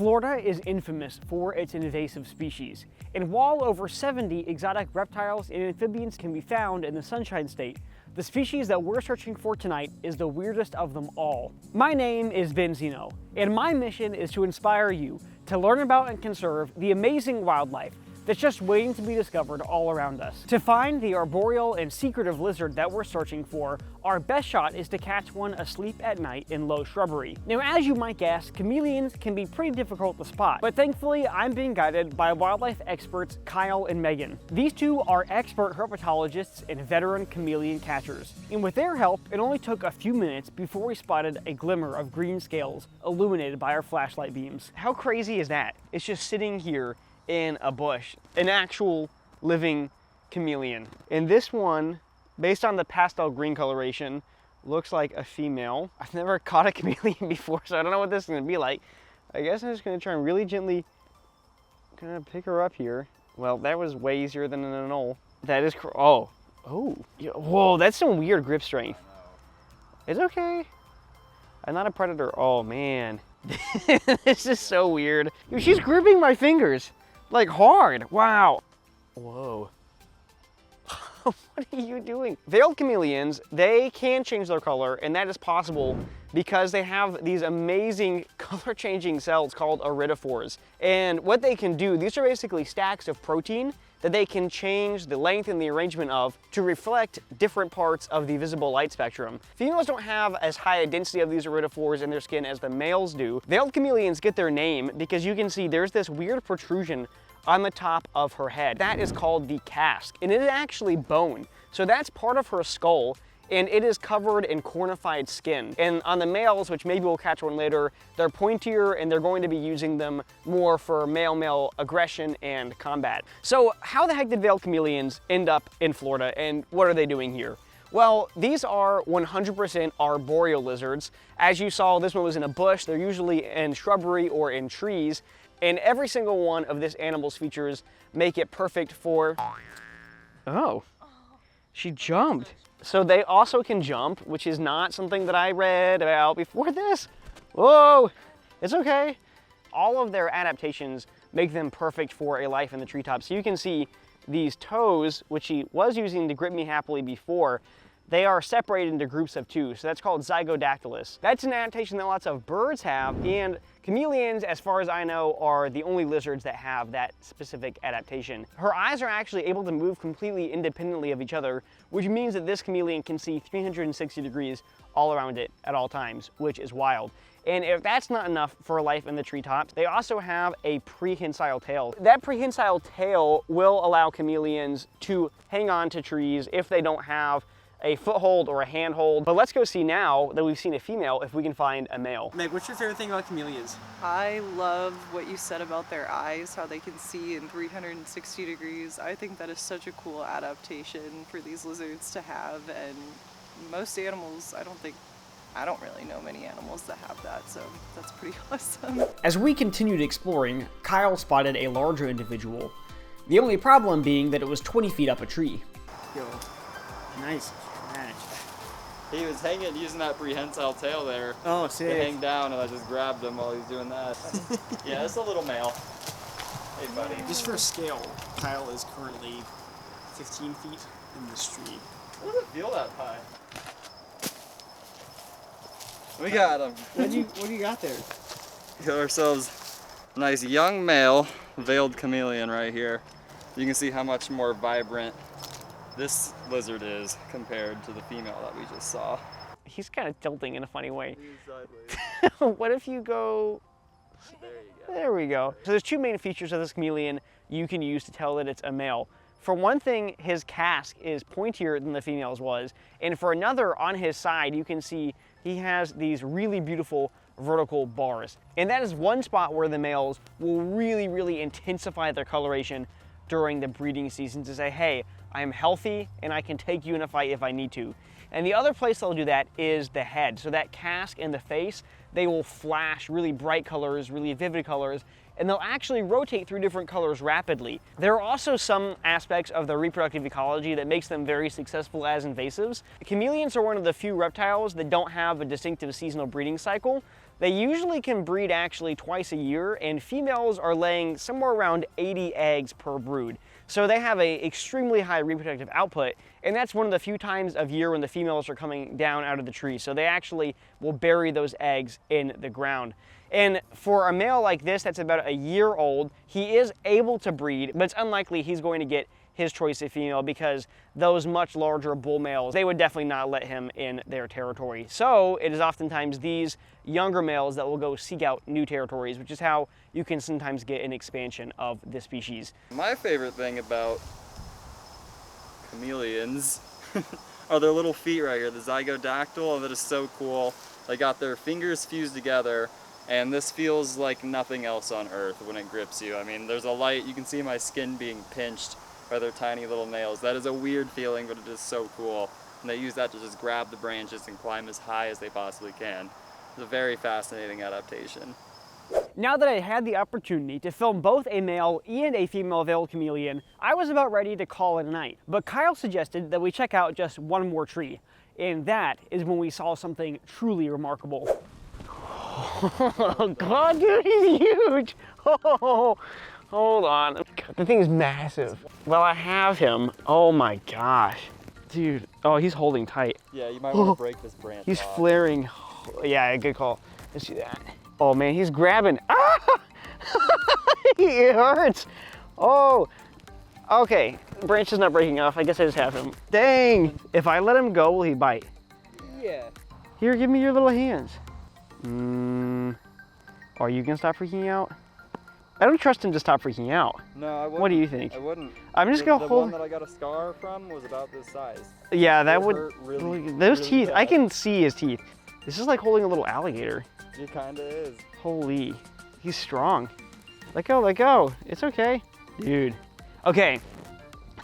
Florida is infamous for its invasive species, and while over 70 exotic reptiles and amphibians can be found in the Sunshine State, the species that we're searching for tonight is the weirdest of them all. My name is Benzino, and my mission is to inspire you to learn about and conserve the amazing wildlife that's just waiting to be discovered all around us. To find the arboreal and secretive lizard that we're searching for, our best shot is to catch one asleep at night in low shrubbery. Now, as you might guess, chameleons can be pretty difficult to spot, but thankfully I'm being guided by wildlife experts Kyle and Megan. These two are expert herpetologists and veteran chameleon catchers, and with their help, it only took a few minutes before we spotted a glimmer of green scales illuminated by our flashlight beams. How crazy is that? It's just sitting here in a bush, an actual living chameleon. And this one, based on the pastel green coloration, looks like a female. I've never caught a chameleon before, so I don't know what this is gonna be like. I guess I'm just gonna try and really gently kind of pick her up here. Well, that was way easier than an knoll. That is, oh, whoa, that's some weird grip strength. It's okay. I'm not a predator. Oh man, this is so weird. Dude, she's gripping my fingers. Like hard, wow. Whoa. What are you doing? Veiled chameleons, they can change their color, and that is possible because they have these amazing color-changing cells called iridophores. And what they can do, these are basically stacks of protein that they can change the length and the arrangement of to reflect different parts of the visible light spectrum. Females don't have as high a density of these iridophores in their skin as the males do. Veiled chameleons get their name because you can see there's this weird protrusion on the top of her head. That is called the casque, and it is actually bone. So that's part of her skull, and it is covered in cornified skin. And on the males, which maybe we'll catch one later, they're pointier and they're going to be using them more for male-male aggression and combat. So how the heck did veiled chameleons end up in Florida, and what are they doing here? Well, these are 100% arboreal lizards. As you saw, this one was in a bush. They're usually in shrubbery or in trees. And every single one of this animal's features make it perfect for... Oh, she jumped. So they also can jump, which is not something that I read about before this. Whoa, it's okay. All of their adaptations make them perfect for a life in the treetops. So you can see these toes, which she was using to grip me happily before, they are separated into groups of two, so that's called zygodactylus. That's an adaptation that lots of birds have, and chameleons, as far as I know, are the only lizards that have that specific adaptation. Her eyes are actually able to move completely independently of each other, which means that this chameleon can see 360 degrees all around it at all times, which is wild. And if that's not enough for life in the treetops, they also have a prehensile tail. That prehensile tail will allow chameleons to hang on to trees if they don't have a foothold or a handhold. But let's go see now that we've seen a female if we can find a male. Meg, what's your favorite thing about chameleons? I love what you said about their eyes, how they can see in 360 degrees. I think that is such a cool adaptation for these lizards to have, and most animals, I don't really know many animals that have that, so that's pretty awesome. As we continued exploring, Kyle spotted a larger individual. The only problem being that it was 20 feet up a tree. Yo, nice. He was hanging using that prehensile tail there. Oh, sick. To hang down, and I just grabbed him while he was doing that. Yeah, it's a little male. Hey, buddy. Just for scale, Kyle is currently 15 feet in this tree. It doesn't feel that high. We got him. What do you got there? We got ourselves a nice young male veiled chameleon right here. You can see how much more vibrant this lizard is compared to the female that we just saw. He's kind of tilting in a funny way. He's sideways. What if you go... There you go. There we go. So there's two main features of this chameleon you can use to tell that it's a male. For one thing, his casque is pointier than the female's was, and for another, on his side, you can see he has these really beautiful vertical bars. And that is one spot where the males will really intensify their coloration during the breeding season to say, hey, I am healthy and I can take you in a fight if I need to. And the other place they'll do that is the head. So that casque and the face, they will flash really bright colors, really vivid colors, and they'll actually rotate through different colors rapidly. There are also some aspects of their reproductive ecology that makes them very successful as invasives. Chameleons are one of the few reptiles that don't have a distinctive seasonal breeding cycle. They usually can breed actually twice a year, and females are laying somewhere around 80 eggs per brood. So they have an extremely high reproductive output, and that's one of the few times of year when the females are coming down out of the tree. So they actually will bury those eggs in the ground. And for a male like this that's about a year old, he is able to breed, but it's unlikely he's going to get his choice of female because those much larger bull males, they would definitely not let him in their territory. So it is oftentimes these younger males that will go seek out new territories, which is how you can sometimes get an expansion of this species. My favorite thing about chameleons are their little feet right here, the zygodactyl, and that is so cool. They got their fingers fused together, and this feels like nothing else on earth when it grips you. I mean, there's a light, you can see my skin being pinched by their tiny little nails. That is a weird feeling, but it is so cool. And they use that to just grab the branches and climb as high as they possibly can. It's a very fascinating adaptation. Now that I had the opportunity to film both a male and a female veiled chameleon, I was about ready to call it a night. But Kyle suggested that we check out just one more tree. And that is when we saw something truly remarkable. Oh God, dude, he's huge! Oh, hold on. The thing's massive. Well, I have him. Oh my gosh. Dude, oh, he's holding tight. Yeah, you might want to break this branch He's off. flaring. Yeah, good call. Let's do that. Oh man, he's grabbing. Ah! It hurts. Oh, okay. Branch is not breaking off. I guess I just have him. Dang. If I let him go, will he bite? Yeah. Here, give me your little hands. Are you gonna stop freaking out? I don't trust him to stop freaking out. No, I wouldn't. What do you think? I wouldn't. I'm just gonna The hold. one that I got a scar from was about this size. Yeah, that It would. hurt really, Those really teeth, I bad. can see his teeth. This is like holding a little alligator. It kinda is. Holy, he's strong. Let go, let go. It's okay. Dude. Okay,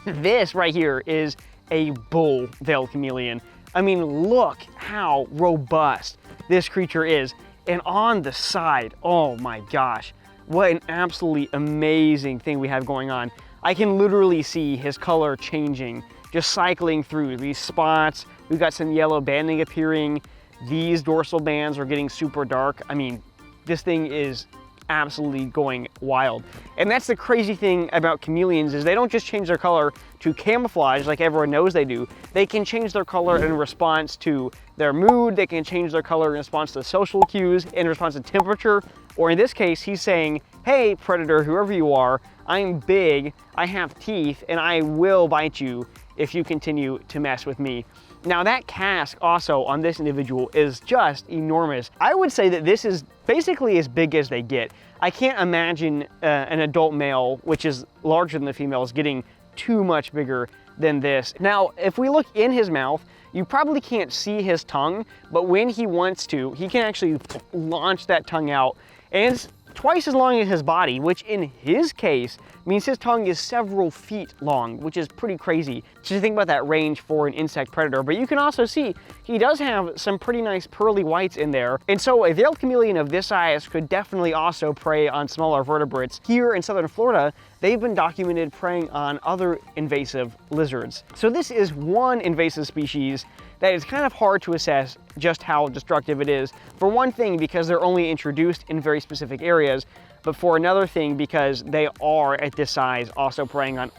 this right here is a bull veiled chameleon. I mean, look how robust this creature is. And on the side, oh my gosh, what an absolutely amazing thing we have going on. I can literally see his color changing, just cycling through these spots. We've got some yellow banding appearing. These dorsal bands are getting super dark. I mean, this thing is absolutely going wild. And that's the crazy thing about chameleons is they don't just change their color to camouflage like everyone knows they do. They can change their color in response to their mood. They can change their color in response to social cues, in response to temperature. Or in this case, he's saying, hey, predator, whoever you are, I'm big, I have teeth, and I will bite you if you continue to mess with me. Now that casque also on this individual is just enormous. I would say that this is basically as big as they get. I can't imagine an adult male, which is larger than the females, getting too much bigger than this. Now, if we look in his mouth, you probably can't see his tongue, but when he wants to, he can actually launch that tongue out, and it's twice as long as his body, which in his case means his tongue is several feet long, which is pretty crazy. Just think about that range for an insect predator. But you can also see he does have some pretty nice pearly whites in there. And so a veiled chameleon of this size could definitely also prey on smaller vertebrates. Here in southern Florida, they've been documented preying on other invasive lizards. So this is one invasive species that is kind of hard to assess just how destructive it is. For one thing, because they're only introduced in very specific areas, but for another thing, because they are at this size also preying on,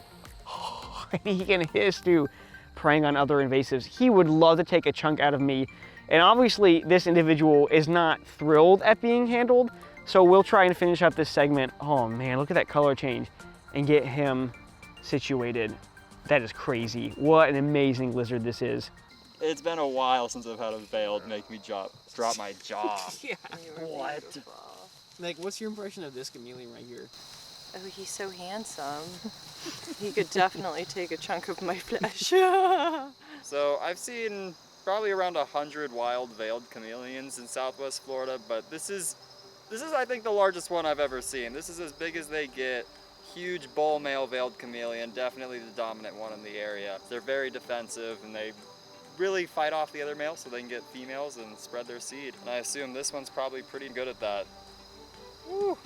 he can hiss too, preying on other invasives. He would love to take a chunk out of me. And obviously this individual is not thrilled at being handled, so we'll try and finish up this segment. Oh man, look at that color change and get him situated. That is crazy. What an amazing lizard this is. It's been a while since I've had a veiled make me drop my jaw. Yeah. What? Like, what's your impression of this chameleon right here? Oh, he's so handsome. He could definitely take a chunk of my flesh. So I've seen probably around 100 wild veiled chameleons in Southwest Florida, but this is I think the largest one I've ever seen. This is as big as they get. Huge bull male veiled chameleon, definitely the dominant one in the area. They're very defensive and they really fight off the other males so they can get females and spread their seed. And I assume this one's probably pretty good at that. Woo.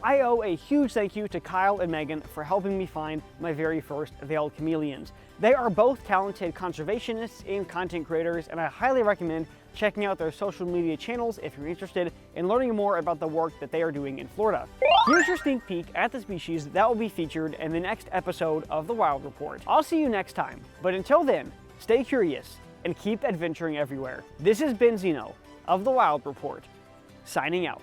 I owe a huge thank you to Kyle and Megan for helping me find my very first veiled chameleons. They are both talented conservationists and content creators, and I highly recommend checking out their social media channels if you're interested in learning more about the work that they are doing in Florida. Here's your sneak peek at the species that will be featured in the next episode of The Wild Report. I'll see you next time, but until then, stay curious and keep adventuring everywhere. This has been Zeno of The Wild Report, signing out.